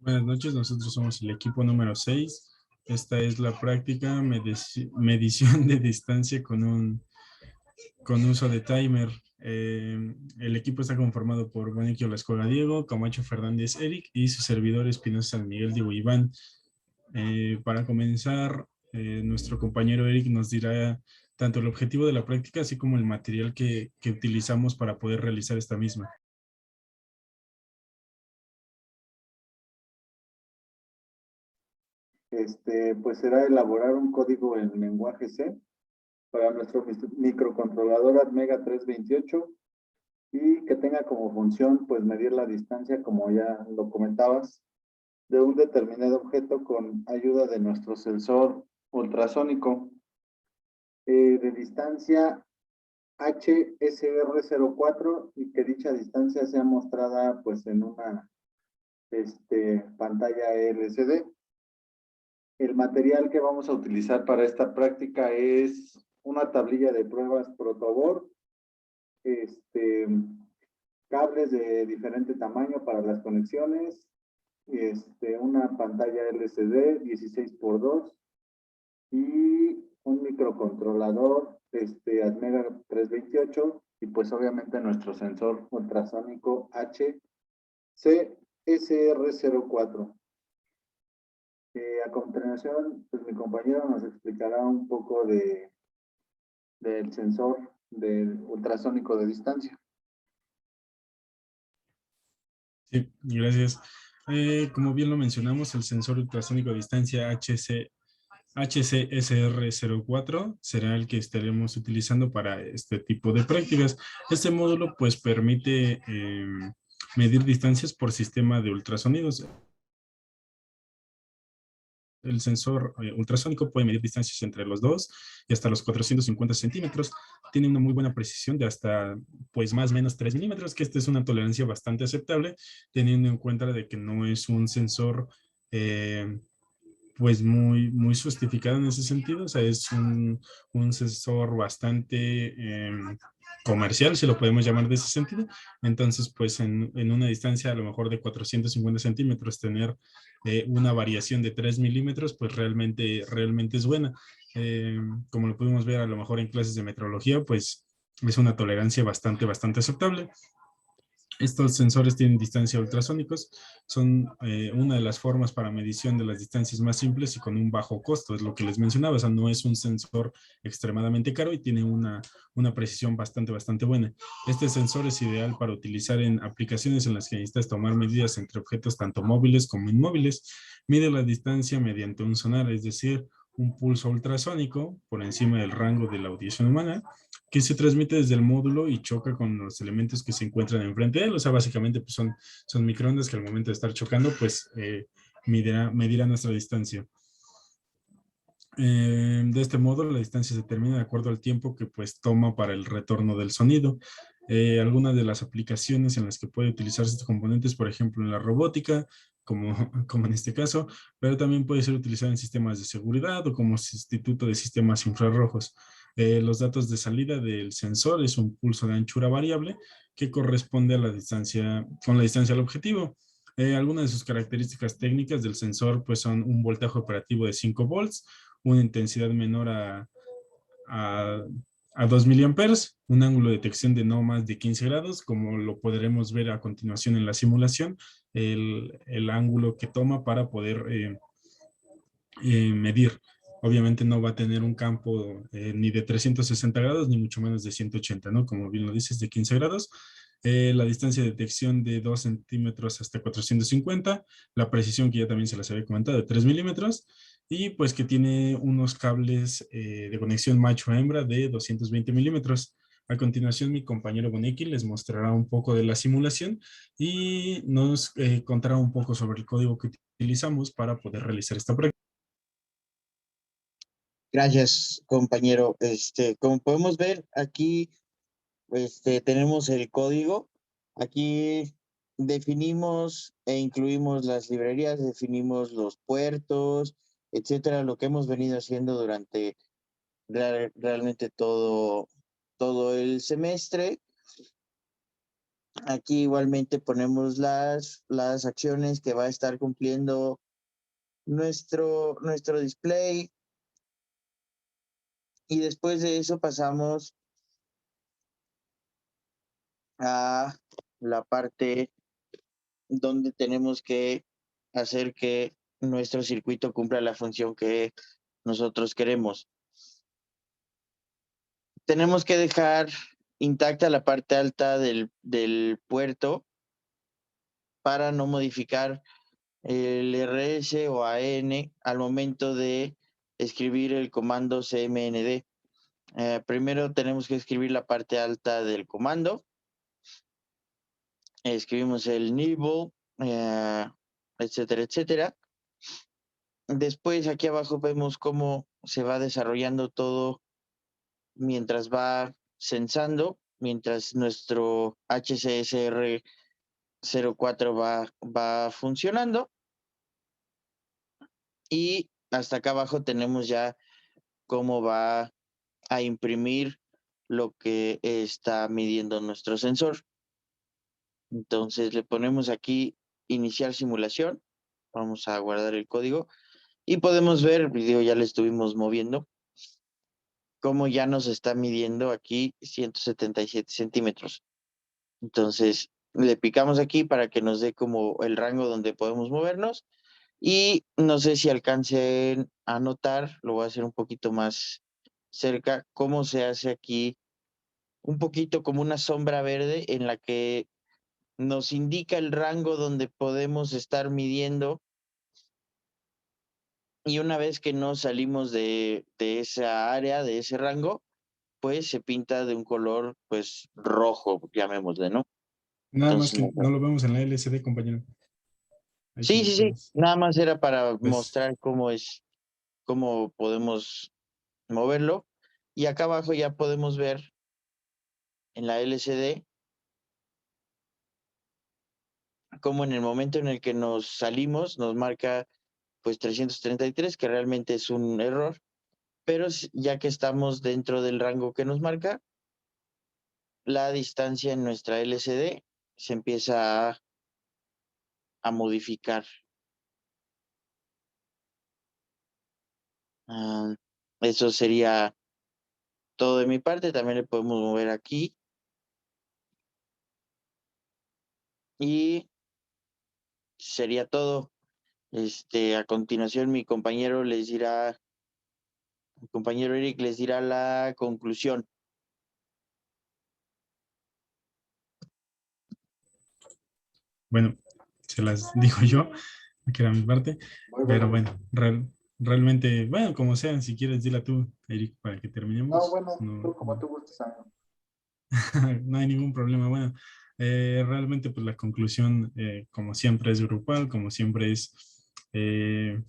Buenas noches, nosotros somos el equipo número 6. Esta es la práctica medición de distancia con uso de timer. El equipo está conformado por Boniquio Lascuaga Diego, Camacho Fernández Eric y su servidor Espinosa San Miguel Diego Iván. Para comenzar, nuestro compañero Eric nos dirá tanto el objetivo de la práctica así como el material que utilizamos para poder realizar esta misma. Pues será elaborar un código en lenguaje C para nuestro microcontrolador Atmega 328 y que tenga como función pues medir la distancia, como ya lo comentabas, de un determinado objeto con ayuda de nuestro sensor ultrasónico de distancia HSR04 y que dicha distancia sea mostrada pues en una pantalla LCD. El material que vamos a utilizar para esta práctica es una tablilla de pruebas protoboard, cables de diferente tamaño para las conexiones, una pantalla LCD 16x2 y un microcontrolador Atmega 328 y pues obviamente nuestro sensor ultrasónico HCSR04. A continuación, pues mi compañero nos explicará un poco del sensor del ultrasónico de distancia. Sí, gracias. Como bien lo mencionamos, el sensor ultrasónico de distancia HCSR04 será el que estaremos utilizando para este tipo de prácticas. Este módulo pues permite medir distancias por sistema de ultrasonidos. El sensor ultrasónico puede medir distancias entre los 2 y hasta los 450 centímetros. Tiene una muy buena precisión de hasta, pues, más o menos 3 milímetros, que esta es una tolerancia bastante aceptable, teniendo en cuenta de que no es un sensor, pues, muy justificado en ese sentido. O sea, es un sensor bastante comercial, si lo podemos llamar de ese sentido. Entonces, pues, en una distancia a lo mejor de 450 centímetros, tener una variación de 3 milímetros, pues realmente es buena. Como lo pudimos ver a lo mejor en clases de metrología, pues es una tolerancia bastante aceptable. Estos sensores tienen distancia ultrasónicos, son una de las formas para medición de las distancias más simples y con un bajo costo, es lo que les mencionaba. O sea, no es un sensor extremadamente caro y tiene una precisión bastante buena. Este sensor es ideal para utilizar en aplicaciones en las que necesitas tomar medidas entre objetos tanto móviles como inmóviles. Mide la distancia mediante un sonar, es decir, un pulso ultrasónico por encima del rango de la audición humana, que se transmite desde el módulo y choca con los elementos que se encuentran enfrente de él. O sea, básicamente pues son microondas que al momento de estar chocando, pues medirá nuestra distancia. De este modo, la distancia se determina de acuerdo al tiempo que pues toma para el retorno del sonido. Algunas de las aplicaciones en las que puede utilizarse estos componentes, por ejemplo, en la robótica, como en este caso, pero también puede ser utilizado en sistemas de seguridad o como sustituto de sistemas infrarrojos. Los datos de salida del sensor es un pulso de anchura variable que corresponde a la distancia, con la distancia al objetivo. Algunas de sus características técnicas del sensor pues son un voltaje operativo de 5 volts, una intensidad menor a, a 2 miliamperes, un ángulo de detección de no más de 15 grados, como lo podremos ver a continuación en la simulación, el ángulo que toma para poder medir. Obviamente no va a tener un campo ni de 360 grados, ni mucho menos de 180, ¿no? Como bien lo dices, de 15 grados. La distancia de detección de 2 centímetros hasta 450, la precisión que ya también se las había comentado de 3 milímetros, y pues que tiene unos cables de conexión macho-hembra de 220 milímetros. A continuación, mi compañero Boneki les mostrará un poco de la simulación y nos contará un poco sobre el código que utilizamos para poder realizar esta práctica. Gracias, compañero. Como podemos ver, aquí tenemos el código. Aquí definimos e incluimos las librerías, definimos los puertos, etcétera, lo que hemos venido haciendo durante realmente todo el semestre. Aquí igualmente ponemos las acciones que va a estar cumpliendo nuestro display. Y después de eso pasamos a la parte donde tenemos que hacer que nuestro circuito cumpla la función que nosotros queremos. Tenemos que dejar intacta la parte alta del puerto para no modificar el RS o AN al momento de escribir el comando CMND. Primero tenemos que escribir la parte alta del comando. Escribimos el nibble, etcétera, etcétera. Después aquí abajo vemos cómo se va desarrollando todo mientras va sensando, mientras nuestro HCSR 04 va funcionando. Y hasta acá abajo tenemos ya cómo va a imprimir lo que está midiendo nuestro sensor. Entonces le ponemos aquí iniciar simulación. Vamos a guardar el código y podemos ver, el video ya le estuvimos moviendo, cómo ya nos está midiendo aquí 177 centímetros. Entonces le picamos aquí para que nos dé como el rango donde podemos movernos. Y no sé si alcancen a notar, lo voy a hacer un poquito más cerca, cómo se hace aquí un poquito como una sombra verde en la que nos indica el rango donde podemos estar midiendo. Y una vez que nos salimos de esa área, de ese rango, pues se pinta de un color pues rojo, llamémosle, ¿no? Nada más Entonces, que no lo vemos en la LCD, compañero. Ahí sí sí, lo sí, sí, puedes. nada más era para Pues, mostrar cómo podemos moverlo. Y acá abajo ya podemos ver en la LCD cómo en el momento en el que nos salimos nos marca pues 333, que realmente es un error, pero ya que estamos dentro del rango que nos marca, la distancia en nuestra LCD se empieza a modificar. Eso sería todo de mi parte. También le podemos mover aquí. Y sería todo. A continuación mi compañero Eric les dirá la conclusión. bueno, se las digo yo, que era mi parte, Muy pero bueno. bueno, realmente, bueno, como sea, si quieres, dila tú, Eric, para que No, terminemos. bueno, No, tú como tú gustes, amigo. no hay ningún problema. Bueno, realmente pues la conclusión, como siempre, es grupal, como siempre es, eh,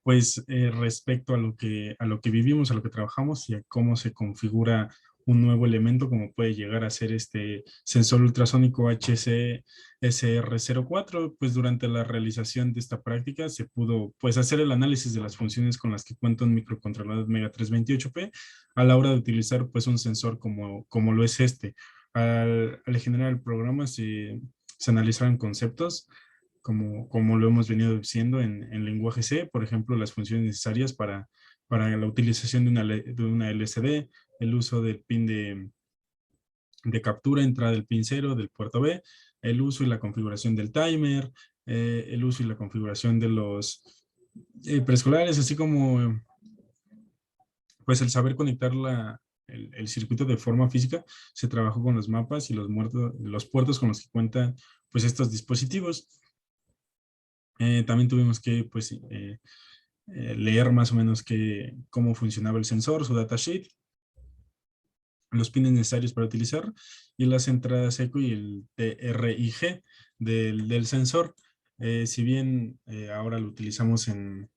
pues respecto a lo que vivimos, a lo que trabajamos y a cómo se configura un nuevo elemento como puede llegar a ser este sensor ultrasónico HCSR04, pues durante la realización de esta práctica se pudo pues hacer el análisis de las funciones con las que cuenta un microcontrolador Mega 328P a la hora de utilizar pues un sensor como lo es este. Al generar el programa se analizaron conceptos como lo hemos venido diciendo en lenguaje C, por ejemplo, las funciones necesarias para la utilización de una LCD, el uso del pin de captura, entrada del pin 0 del puerto B, el uso y la configuración del timer, el uso y la configuración de los preescolares, así como pues el saber conectar el circuito de forma física. Se trabajó con los mapas y los puertos con los que cuentan pues estos dispositivos. También tuvimos que pues, leer más o menos cómo funcionaba el sensor, su datasheet, los pines necesarios para utilizar y las entradas ECO y el TRIG del sensor. Si bien ahora lo utilizamos en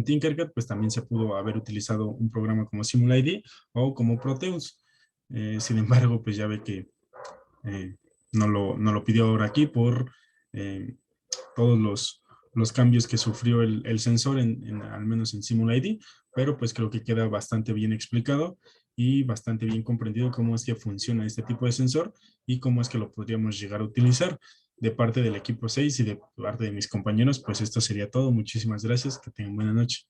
Tinkercad, pues también se pudo haber utilizado un programa como SimulID o como Proteus. Sin embargo, pues ya ve que eh, no lo pidió ahora aquí por todos los cambios que sufrió el sensor, al menos en SimulID, pero pues creo que queda bastante bien explicado y bastante bien comprendido cómo es que funciona este tipo de sensor y cómo es que lo podríamos llegar a utilizar. De parte del equipo 6 y de parte de mis compañeros, pues esto sería todo. Muchísimas gracias. Que tengan buena noche.